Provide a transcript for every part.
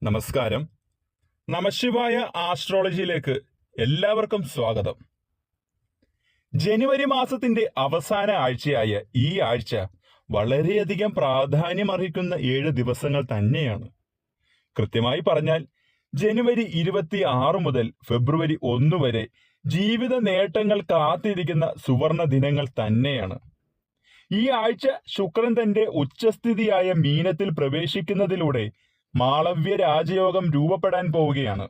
നമസ്കാരം. നമശിവായ ആസ്ട്രോളജിയിലേക്ക് എല്ലാവർക്കും സ്വാഗതം. ജനുവരി മാസത്തിന്റെ അവസാന ആഴ്ചയായ ഈ ആഴ്ച വളരെയധികം പ്രാധാന്യമർഹിക്കുന്ന 7 ദിവസങ്ങൾ തന്നെയാണ്. കൃത്യമായി പറഞ്ഞാൽ ജനുവരി 26 മുതൽ ഫെബ്രുവരി 1 വരെ ജീവിത നേട്ടങ്ങൾ കാത്തിരിക്കുന്ന സുവർണ ദിനങ്ങൾ തന്നെയാണ്. ഈ ആഴ്ച ശുക്രൻ തന്റെ ഉച്ചസ്ഥിതിയായ മീനത്തിൽ പ്രവേശിക്കുന്നതിലൂടെ മാളവ്യ രാജയോഗം രൂപപ്പെടാൻ പോവുകയാണ്.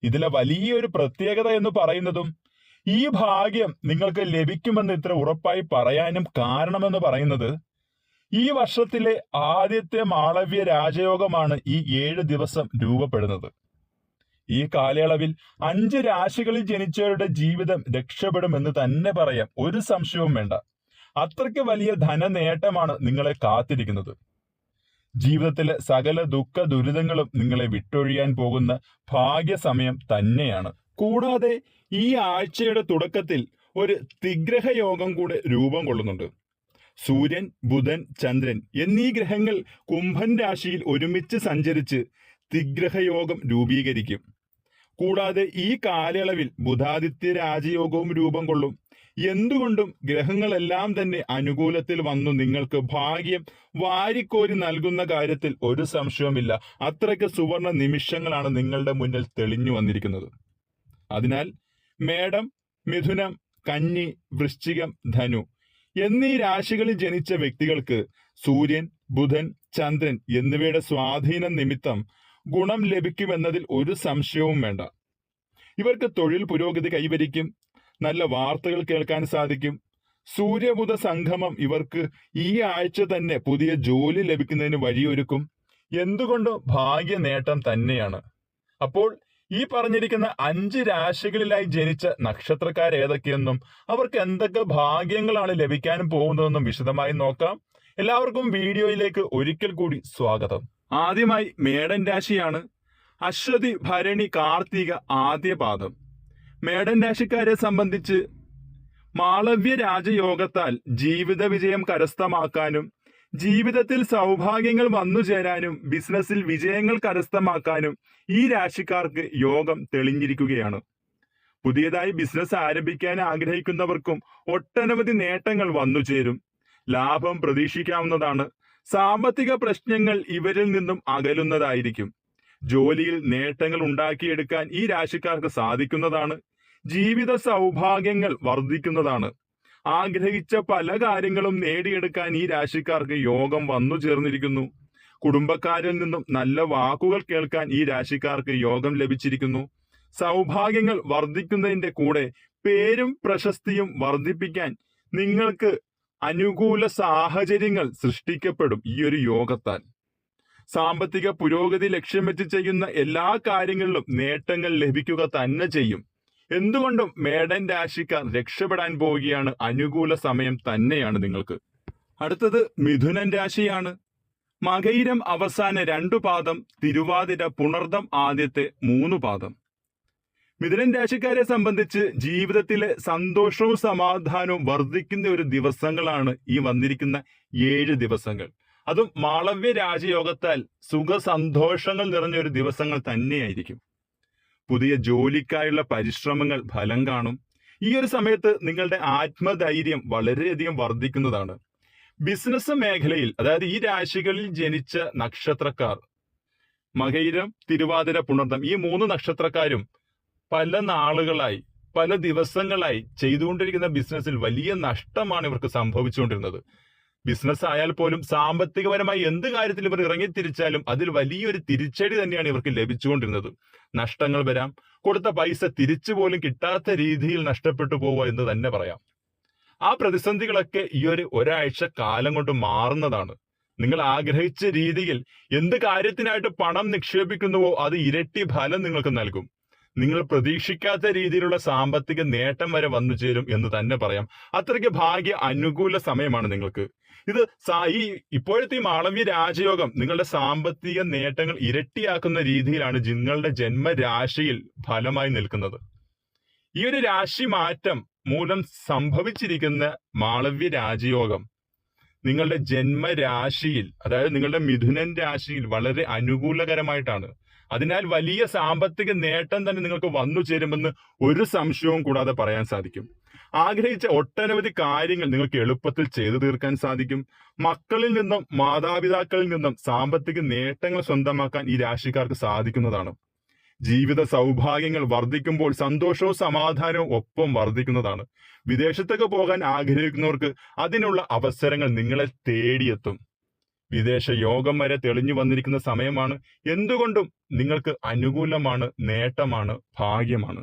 ഇതിലെ വലിയൊരു പ്രത്യേകത എന്ന് പറയുന്നതും ഈ ഭാഗ്യം നിങ്ങൾക്ക് ലഭിക്കുമെന്ന് ഇത്ര ഉറപ്പായി പറയാനും കാരണമെന്ന് പറയുന്നത് ഈ വർഷത്തിലെ ആദ്യത്തെ മാളവ്യ രാജയോഗമാണ് ഈ 7 ദിവസം രൂപപ്പെടുന്നത്. ഈ കാലയളവിൽ 5 രാശികളിൽ ജനിച്ചവരുടെ ജീവിതം രക്ഷപ്പെടുമെന്ന് തന്നെ പറയാം, ഒരു സംശയവും വേണ്ട. അത്രയ്ക്ക് വലിയ ധനനേട്ടമാണ് നിങ്ങളെ കാത്തിരിക്കുന്നത്. ജീവിതത്തിലെ സകല ദുഃഖ ദുരിതങ്ങളും നിങ്ങളെ വിട്ടൊഴിയാൻ പോകുന്ന ഭാഗ്യസമയം തന്നെയാണ്. കൂടാതെ ഈ ആഴ്ചയുടെ തുടക്കത്തിൽ ഒരു തിഗ്രഹ യോഗം കൂടെ രൂപം കൊള്ളുന്നുണ്ട്. സൂര്യൻ, ബുധൻ, ചന്ദ്രൻ എന്നീ ഗ്രഹങ്ങൾ കുംഭൻ രാശിയിൽ ഒരുമിച്ച് സഞ്ചരിച്ച് തിഗ്രഹ യോഗം രൂപീകരിക്കും. കൂടാതെ ഈ കാലയളവിൽ ബുധാദിത്യ രാജയോഗവും രൂപം കൊള്ളും. എന്തുകൊണ്ടും ഗ്രഹങ്ങളെല്ലാം തന്നെ അനുകൂലത്തിൽ വന്നു നിങ്ങൾക്ക് ഭാഗ്യം വാരിക്കോരി നൽകുന്ന കാര്യത്തിൽ ഒരു സംശയവുമില്ല. അത്രയ്ക്ക് സുവർണ നിമിഷങ്ങളാണ് നിങ്ങളുടെ മുന്നിൽ തെളിഞ്ഞു വന്നിരിക്കുന്നത്. അതിനാൽ മേടം, മിഥുനം, കന്നി, വൃശ്ചികം, ധനു എന്നീ രാശികളിൽ ജനിച്ച വ്യക്തികൾക്ക് സൂര്യൻ, ബുധൻ, ചന്ദ്രൻ എന്നിവയുടെ സ്വാധീനം നിമിത്തം ഗുണം ലഭിക്കുമെന്നതിൽ ഒരു സംശയവും വേണ്ട. ഇവർക്ക് തൊഴിൽ പുരോഗതി കൈവരിക്കും. നല്ല വാർത്തകൾ കേൾക്കാൻ സാധിക്കും. സൂര്യബുധ സംഗമം ഇവർക്ക് ഈ ആഴ്ച തന്നെ പുതിയ ജോലി ലഭിക്കുന്നതിന് വഴിയൊരുക്കും. എന്തുകൊണ്ടും ഭാഗ്യ നേട്ടം തന്നെയാണ്. അപ്പോൾ ഈ പറഞ്ഞിരിക്കുന്ന 5 രാശികളിലായി ജനിച്ച നക്ഷത്രക്കാർ ഏതൊക്കെയെന്നും അവർക്ക് എന്തൊക്കെ ഭാഗ്യങ്ങളാണ് ലഭിക്കാനും പോകുന്നതെന്നും വിശദമായി നോക്കാം. എല്ലാവർക്കും വീഡിയോയിലേക്ക് ഒരിക്കൽ കൂടി സ്വാഗതം. ആദ്യമായി മേടൻ രാശിയാണ്. അശ്വതി, ഭരണി, കാർത്തിക ആദ്യ പാദം. മേടൻ രാശിക്കാരെ സംബന്ധിച്ച് മാളവ്യ രാജയോഗത്താൽ ജീവിത വിജയം കരസ്ഥമാക്കാനും ജീവിതത്തിൽ സൗഭാഗ്യങ്ങൾ വന്നുചേരാനും ബിസിനസ്സിൽ വിജയങ്ങൾ കരസ്ഥമാക്കാനും ഈ രാശിക്കാർക്ക് യോഗം തെളിഞ്ഞിരിക്കുകയാണ്. പുതിയതായി ബിസിനസ് ആരംഭിക്കാൻ ആഗ്രഹിക്കുന്നവർക്കും ഒട്ടനവധി നേട്ടങ്ങൾ വന്നുചേരും. ലാഭം പ്രതീക്ഷിക്കാവുന്നതാണ്. സാമ്പത്തിക പ്രശ്നങ്ങൾ ഇവരിൽ നിന്നും അകലുന്നതായിരിക്കും. ജോലിയിൽ നേട്ടങ്ങൾ ഉണ്ടാക്കിയെടുക്കാൻ ഈ രാശിക്കാർക്ക് സാധിക്കുന്നതാണ്. ജീവിത സൗഭാഗ്യങ്ങൾ വർദ്ധിക്കുന്നതാണ്. ആഗ്രഹിച്ച പല കാര്യങ്ങളും നേടിയെടുക്കാൻ ഈ രാശിക്കാർക്ക് യോഗം വന്നു ചേർന്നിരിക്കുന്നു. കുടുംബക്കാരിൽ നിന്നും നല്ല വാക്കുകൾ കേൾക്കാൻ ഈ രാശിക്കാർക്ക് യോഗം ലഭിച്ചിരിക്കുന്നു. സൗഭാഗ്യങ്ങൾ വർദ്ധിക്കുന്നതിന്റെ കൂടെ പേരും പ്രശസ്തിയും വർദ്ധിപ്പിക്കാൻ നിങ്ങൾക്ക് അനുകൂല സാഹചര്യങ്ങൾ സൃഷ്ടിക്കപ്പെടും ഈ ഒരു യോഗത്താൽ. സാമ്പത്തിക പുരോഗതി ലക്ഷ്യം വെച്ച് ചെയ്യുന്ന എല്ലാ കാര്യങ്ങളിലും നേട്ടങ്ങൾ ലഭിക്കുക തന്നെ ചെയ്യും. എന്തുകൊണ്ടും മേടൻ രാശിക്കാർ രക്ഷപ്പെടാൻ പോവുകയാണ്. അനുകൂല സമയം തന്നെയാണ് നിങ്ങൾക്ക്. അടുത്തത് മിഥുനൻ രാശിയാണ്. മകയിരം അവസാന 2 പാദം, തിരുവാതിര, പുണർദം ആദ്യത്തെ 3 പാദം. മിഥുനൻ രാശിക്കാരെ സംബന്ധിച്ച് ജീവിതത്തിലെ സന്തോഷവും സമാധാനവും വർദ്ധിക്കുന്ന ഒരു ദിവസങ്ങളാണ് ഈ വന്നിരിക്കുന്ന 7 ദിവസങ്ങൾ. അതും മാളവ്യ രാജയോഗത്താൽ സുഖ സന്തോഷങ്ങൾ നിറഞ്ഞ ഒരു ദിവസങ്ങൾ തന്നെയായിരിക്കും. പുതിയ ജോലിക്കായുള്ള പരിശ്രമങ്ങൾ ഫലം കാണും. ഈ ഒരു സമയത്ത് നിങ്ങളുടെ ആത്മധൈര്യം വളരെയധികം വർദ്ധിക്കുന്നതാണ്. ബിസിനസ് മേഖലയിൽ, അതായത് ഈ രാശികളിൽ ജനിച്ച നക്ഷത്രക്കാർ മകയിരം, തിരുവാതിര, പുണർദം ഈ 3 നക്ഷത്രക്കാരും പല നാളുകളായി പല ദിവസങ്ങളായി ചെയ്തുകൊണ്ടിരിക്കുന്ന ബിസിനസ്സിൽ വലിയ നഷ്ടമാണ് ഇവർക്ക് സംഭവിച്ചുകൊണ്ടിരുന്നത്. ബിസിനസ് ആയാൽ പോലും സാമ്പത്തികപരമായി എന്ത് കാര്യത്തിൽ ഇവർ ഇറങ്ങിത്തിരിച്ചാലും അതിൽ വലിയൊരു തിരിച്ചടി തന്നെയാണ് ഇവർക്ക് ലഭിച്ചുകൊണ്ടിരുന്നത്. നഷ്ടങ്ങൾ വരാം. കൊടുത്ത പൈസ തിരിച്ചു പോലും കിട്ടാത്ത രീതിയിൽ നഷ്ടപ്പെട്ടു പോവുക എന്ന് തന്നെ പറയാം. ആ പ്രതിസന്ധികളൊക്കെ ഈ ഒരാഴ്ച കാലം കൊണ്ട് മാറുന്നതാണ്. നിങ്ങൾ ആഗ്രഹിച്ച രീതിയിൽ എന്ത് കാര്യത്തിനായിട്ട് പണം നിക്ഷേപിക്കുന്നുവോ അത് ഇരട്ടി ഫലം നിങ്ങൾക്ക് നൽകും. നിങ്ങൾ പ്രതീക്ഷിക്കാത്ത രീതിയിലുള്ള സാമ്പത്തിക നേട്ടം വരെ വന്നു ചേരും എന്ന് തന്നെ പറയാം. അത്രയ്ക്ക് ഭാഗ്യ അനുകൂല സമയമാണ് നിങ്ങൾക്ക്. ഇത് ഈ ഇപ്പോഴത്തെ ഈ മാളവ്യ രാജയോഗം നിങ്ങളുടെ സാമ്പത്തിക നേട്ടങ്ങൾ ഇരട്ടിയാക്കുന്ന രീതിയിലാണ് നിങ്ങളുടെ ജന്മരാശിയിൽ ഫലമായി നിൽക്കുന്നത്. ഈ ഒരു രാശി മാറ്റം മൂലം സംഭവിച്ചിരിക്കുന്ന മാളവ്യ രാജയോഗം നിങ്ങളുടെ ജന്മരാശിയിൽ, അതായത് നിങ്ങളുടെ മിഥുനൻ രാശിയിൽ വളരെ അനുകൂലകരമായിട്ടാണ്. അതിനാൽ വലിയ സാമ്പത്തിക നേട്ടം തന്നെ നിങ്ങൾക്ക് വന്നു ചേരുമെന്ന് ഒരു സംശയവും കൂടാതെ പറയാൻ സാധിക്കും. ആഗ്രഹിച്ച ഒട്ടനവധി കാര്യങ്ങൾ നിങ്ങൾക്ക് എളുപ്പത്തിൽ ചെയ്തു തീർക്കാൻ സാധിക്കും. മക്കളിൽ നിന്നും മാതാപിതാക്കളിൽ നിന്നും സാമ്പത്തിക നേട്ടങ്ങൾ സ്വന്തമാക്കാൻ ഈ രാശിക്കാർക്ക് സാധിക്കുന്നതാണ്. ജീവിത സൗഭാഗ്യങ്ങൾ വർദ്ധിക്കുമ്പോൾ സന്തോഷവും സമാധാനവും ഒപ്പം വർദ്ധിക്കുന്നതാണ്. വിദേശത്തൊക്കെ പോകാൻ ആഗ്രഹിക്കുന്നവർക്ക് അതിനുള്ള അവസരങ്ങൾ നിങ്ങളെ തേടിയെത്തും. വിദേശ യോഗം വരെ തെളിഞ്ഞു വന്നിരിക്കുന്ന സമയമാണ്. എന്തുകൊണ്ടും നിങ്ങൾക്ക് അനുകൂലമാണ്, നേട്ടമാണ്, ഭാഗ്യമാണ്.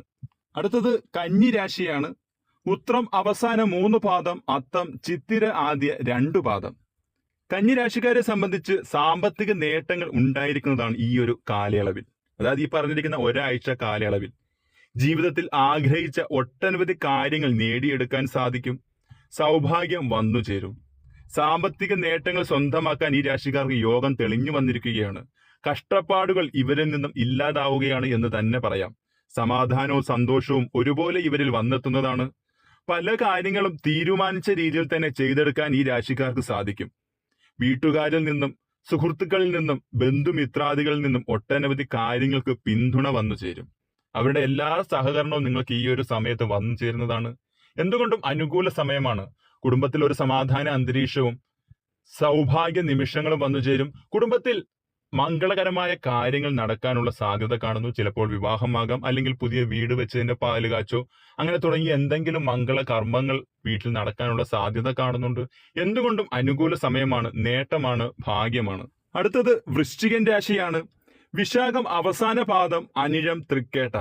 അടുത്തത് കന്നി രാശിയാണ്. ഉത്രം അവസാന 3 പാദം, അത്തം ചിത്തിര ആദ്യ 2 പാദം. കന്നി രാശിക്കാരെ സംബന്ധിച്ച് സാമ്പത്തിക നേട്ടങ്ങൾ ഉണ്ടായിരിക്കുന്നതാണ് ഈ ഒരു കാലയളവിൽ. അതായത് ഈ പറഞ്ഞിരിക്കുന്ന ഒരാഴ്ച കാലയളവിൽ ജീവിതത്തിൽ ആഗ്രഹിച്ച ഒട്ടനവധി കാര്യങ്ങൾ നേടിയെടുക്കാൻ സാധിക്കും. സൗഭാഗ്യം വന്നു ചേരും. സാമ്പത്തിക നേട്ടങ്ങൾ സ്വന്തമാക്കാൻ ഈ രാശിക്കാർക്ക് യോഗം തെളിഞ്ഞു വന്നിരിക്കുകയാണ്. കഷ്ടപ്പാടുകൾ ഇവരിൽ നിന്നും ഇല്ലാതാവുകയാണ് എന്ന് തന്നെ പറയാം. സമാധാനവും സന്തോഷവും ഒരുപോലെ ഇവരിൽ വന്നെത്തുന്നതാണ്. പല കാര്യങ്ങളും തീരുമാനിച്ച രീതിയിൽ തന്നെ ചെയ്തെടുക്കാൻ ഈ രാശിക്കാർക്ക് സാധിക്കും. വീട്ടുകാരിൽ നിന്നും സുഹൃത്തുക്കളിൽ നിന്നും ബന്ധുമിത്രാദികളിൽ നിന്നും ഒട്ടനവധി കാര്യങ്ങൾക്ക് പിന്തുണ വന്നു ചേരും. അവരുടെ എല്ലാ സഹകരണവും നിങ്ങൾക്ക് ഈ ഒരു സമയത്ത് വന്നു ചേരുന്നതാണ്. എന്തുകൊണ്ടും അനുകൂല സമയമാണ്. കുടുംബത്തിൽ ഒരു സമാധാന അന്തരീക്ഷവും സൗഭാഗ്യ നിമിഷങ്ങളും വന്നു ചേരും. കുടുംബത്തിൽ മംഗളകരമായ കാര്യങ്ങൾ നടക്കാനുള്ള സാധ്യത കാണുന്നു. ചിലപ്പോൾ വിവാഹമാകാം, അല്ലെങ്കിൽ പുതിയ വീട് വെച്ചതിന്റെ പാല് കാച്ചോ, അങ്ങനെ തുടങ്ങി എന്തെങ്കിലും മംഗള കർമ്മങ്ങൾ വീട്ടിൽ നടക്കാനുള്ള സാധ്യത കാണുന്നുണ്ട്. എന്തുകൊണ്ടും അനുകൂല സമയമാണ്, നേട്ടമാണ്, ഭാഗ്യമാണ്. അടുത്തത് വൃശ്ചികൻ രാശിയാണ്. വിശാഖം അവസാന പാദം, അനിഴം തൃക്കേട്ട.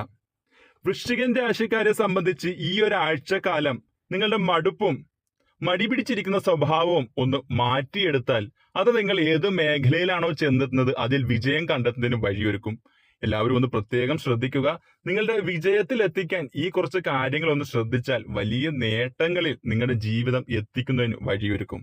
വൃശ്ചികൻ രാശിക്കാരെ സംബന്ധിച്ച് ഈ ഒരാഴ്ചക്കാലം നിങ്ങളുടെ മടുപ്പും മടി പിടിച്ചിരിക്കുന്ന സ്വഭാവവും ഒന്ന് മാറ്റിയെടുത്താൽ അത് നിങ്ങൾ ഏത് മേഖലയിലാണോ ചെന്നെത്തുന്നത് അതിൽ വിജയം കണ്ടെത്തുന്നതിന് വഴിയൊരുക്കും. എല്ലാവരും ഒന്ന് പ്രത്യേകം ശ്രദ്ധിക്കുക. നിങ്ങളുടെ വിജയത്തിൽ എത്തിക്കാൻ ഈ കുറച്ച് കാര്യങ്ങൾ ഒന്ന് ശ്രദ്ധിച്ചാൽ വലിയ നേട്ടങ്ങളിൽ നിങ്ങളുടെ ജീവിതം എത്തിക്കുന്നതിന് വഴിയൊരുക്കും.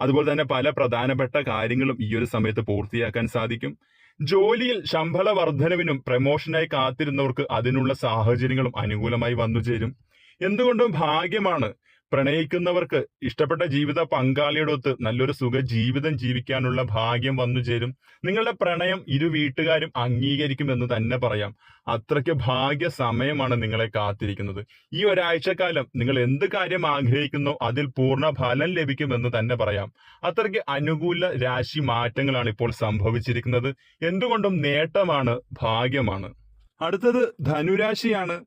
അതുപോലെ തന്നെ പല പ്രധാനപ്പെട്ട കാര്യങ്ങളും ഈ ഒരു സമയത്ത് പൂർത്തിയാക്കാൻ സാധിക്കും. ജോലിയിൽ ശമ്പള വർധനവിനും പ്രമോഷനായി കാത്തിരുന്നവർക്ക് അതിനുള്ള സാഹചര്യങ്ങളും അനുകൂലമായി വന്നു ചേരും. എന്തുകൊണ്ടും ഭാഗ്യമാണ്. പ്രണയിക്കുന്നവർക്ക് ഇഷ്ടപ്പെട്ട ജീവിത പങ്കാളിയോടൊത്ത് നല്ലൊരു സുഖ ജീവിതം ജീവിക്കാനുള്ള ഭാഗ്യം വന്നു ചേരും. നിങ്ങളുടെ പ്രണയം ഇരു വീട്ടുകാരും അംഗീകരിക്കുമെന്ന് തന്നെ പറയാം. അത്രയ്ക്ക് ഭാഗ്യ സമയമാണ് നിങ്ങളെ കാത്തിരിക്കുന്നത്. ഈ ഒരാഴ്ചക്കാലം നിങ്ങൾ എന്ത് കാര്യം ആഗ്രഹിക്കുന്നോ അതിൽ പൂർണ്ണ ഫലം ലഭിക്കുമെന്ന് തന്നെ പറയാം. അത്രയ്ക്ക് അനുകൂല രാശി മാറ്റങ്ങളാണ് ഇപ്പോൾ സംഭവിച്ചിരിക്കുന്നത്. എന്തുകൊണ്ടും നേട്ടമാണ്, ഭാഗ്യമാണ്. അടുത്തത് ധനുരാശിയാണ്.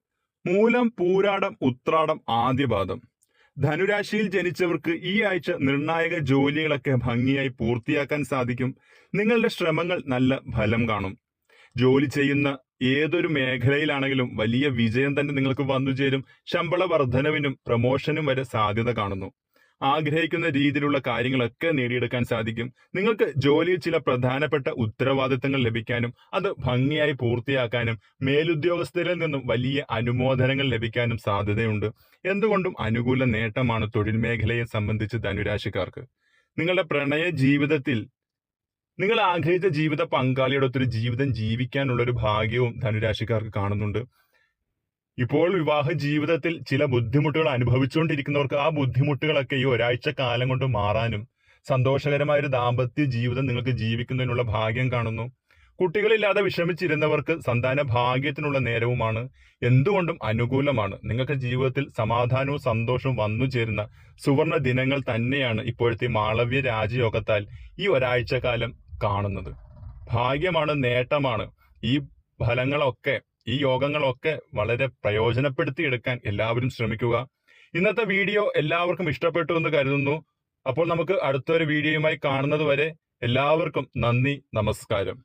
മൂലം പൂരാടം ഉത്രാടം ആദ്യപാദം. ധനുരാശിയിൽ ജനിച്ചവർക്ക് ഈ ആഴ്ച നിർണായക ജോലികളൊക്കെ ഭംഗിയായി പൂർത്തിയാക്കാൻ സാധിക്കും. നിങ്ങളുടെ ശ്രമങ്ങൾ നല്ല ഫലം കാണും. ജോലി ചെയ്യുന്ന ഏതൊരു മേഖലയിലാണെങ്കിലും വലിയ വിജയം തന്നെ നിങ്ങൾക്ക് വന്നു ചേരും. ശമ്പള വർധനവിനും പ്രമോഷനും വരെ സാധ്യത കാണുന്നു. ആഗ്രഹിക്കുന്ന രീതിയിലുള്ള കാര്യങ്ങളൊക്കെ നേടിയെടുക്കാൻ സാധിക്കും. നിങ്ങൾക്ക് ജോലിയിൽ ചില പ്രധാനപ്പെട്ട ഉത്തരവാദിത്തങ്ങൾ ലഭിക്കാനും അത് ഭംഗിയായി പൂർത്തിയാക്കാനും മേലുദ്യോഗസ്ഥരിൽ നിന്നും വലിയ അനുമോദനങ്ങൾ ലഭിക്കാനും സാധ്യതയുണ്ട്. എന്തുകൊണ്ടും അനുകൂല നേട്ടമാണ് തൊഴിൽ മേഖലയെ സംബന്ധിച്ച് ധനുരാശിക്കാർക്ക്. നിങ്ങളുടെ പ്രണയ ജീവിതത്തിൽ നിങ്ങൾ ആഗ്രഹിച്ച ജീവിത പങ്കാളിയോടൊത്തൊരു ജീവിതം ജീവിക്കാനുള്ള ഒരു ഭാഗ്യവും ധനുരാശിക്കാർക്ക് കാണുന്നുണ്ട്. ഇപ്പോൾ വിവാഹ ജീവിതത്തിൽ ചില ബുദ്ധിമുട്ടുകൾ അനുഭവിച്ചുകൊണ്ടിരിക്കുന്നവർക്ക് ആ ബുദ്ധിമുട്ടുകളൊക്കെ ഈ ഒരാഴ്ച കാലം കൊണ്ട് മാറാനും സന്തോഷകരമായ ഒരു ദാമ്പത്യ ജീവിതം നിങ്ങൾക്ക് ജീവിക്കുന്നതിനുള്ള ഭാഗ്യം കാണുന്നു. കുട്ടികളില്ലാതെ വിഷമിച്ചിരുന്നവർക്ക് സന്താന ഭാഗ്യത്തിനുള്ള നേരവുമാണ്. എന്തുകൊണ്ടും അനുകൂലമാണ്. നിങ്ങൾക്ക് ജീവിതത്തിൽ സമാധാനവും സന്തോഷവും വന്നു ചേരുന്ന സുവർണ ദിനങ്ങൾ തന്നെയാണ് ഇപ്പോഴത്തെ മാളവ്യ രാജയോഗത്താൽ ഈ ഒരാഴ്ച കാലം കാണുന്നത്. ഭാഗ്യമാണ്, നേട്ടമാണ്. ഈ ഫലങ്ങളൊക്കെ, ഈ യോഗങ്ങളൊക്കെ വളരെ പ്രയോജനപ്പെടുത്തിയെടുക്കാൻ എല്ലാവരും ശ്രമിക്കുക. ഇന്നത്തെ വീഡിയോ എല്ലാവർക്കും ഇഷ്ടപ്പെട്ടു എന്ന് കരുതുന്നു. അപ്പോൾ നമുക്ക് അടുത്തൊരു വീഡിയോയുമായി കാണുന്നത് വരെ എല്ലാവർക്കും നന്ദി, നമസ്കാരം.